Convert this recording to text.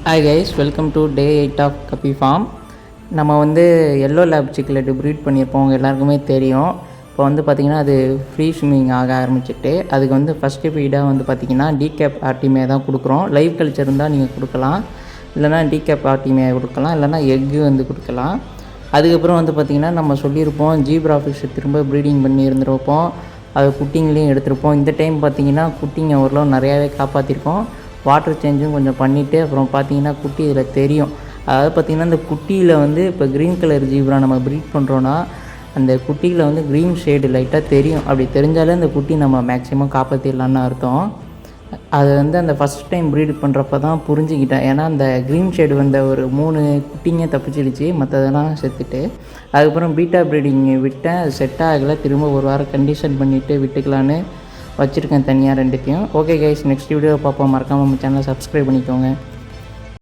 Hi guys, welcome to day 8 of guppy farm. நம்ம வந்து yellow lab cichlid breed பண்ணியிருப்போம், உங்கள் எல்லாருக்குமே தெரியும். இப்போ வந்து பார்த்திங்கன்னா அது ஃப்ரீ ஸ்விம்மிங் ஆக ஆரம்பிச்சிட்டு அதுக்கு வந்து ஃபஸ்ட்டு ஃபீடாக வந்து பார்த்திங்கன்னா டிகேப் ஆர்டிமே தான் கொடுக்குறோம். லைவ் கல்ச்சர் இருந்தால் நீங்கள் கொடுக்கலாம், இல்லைனா டிகேப் ஆர்டிமே கொடுக்கலாம், இல்லைனா எக்கு வந்து கொடுக்கலாம். அதுக்கப்புறம் வந்து பார்த்திங்கன்னா நம்ம சொல்லியிருப்போம் ஜீப்ரா ஃபிஷ் திரும்ப ப்ரீடிங் பண்ணி இருந்துருப்போம், அது குட்டிங்களையும் எடுத்திருப்போம். இந்த டைம் பார்த்திங்கன்னா குட்டிங்க ஓரளவு நிறையாவே காப்பாற்றிருக்கோம். வாட்டர் சேஞ்சும் கொஞ்சம் பண்ணிவிட்டு அப்புறம் பார்த்திங்கன்னா குட்டி இதில் தெரியும். அதாவது பார்த்திங்கன்னா இந்த குட்டியில் வந்து இப்போ க்ரீன் கலர் ஜீப்ரா நம்ம ப்ரீட் பண்ணுறோன்னா அந்த குட்டியில் வந்து க்ரீன் ஷேடு லைட்டாக தெரியும். அப்படி தெரிஞ்சாலே அந்த குட்டி நம்ம மேக்ஸிமம் காப்பாற்றிடலான்னு அர்த்தம். அது வந்து அந்த ஃபஸ்ட் டைம் ப்ரீட் பண்ணுறப்ப தான் புரிஞ்சுக்கிட்டேன். ஏன்னா அந்த க்ரீன் ஷேடு வந்த ஒரு 3 குட்டிங்க தப்பிச்சிடுச்சு, மற்றதெல்லாம் செத்துட்டு. அதுக்கப்புறம் பீட்டா ப்ரீடிங் விட்டேன், அது செட் ஆகலை. திரும்ப ஒரு வாரம் கண்டிஷன் பண்ணிவிட்டு விட்டுக்கலான்னு வச்சுருக்கேன் தனியாக 2த்தையும். ஓகே கைஸ், நெக்ஸ்ட் வீடியோ பார்ப்போம். மறக்காமல் நம்ம சேனலை சப்ஸ்கிரைப் பண்ணிக்கோங்க.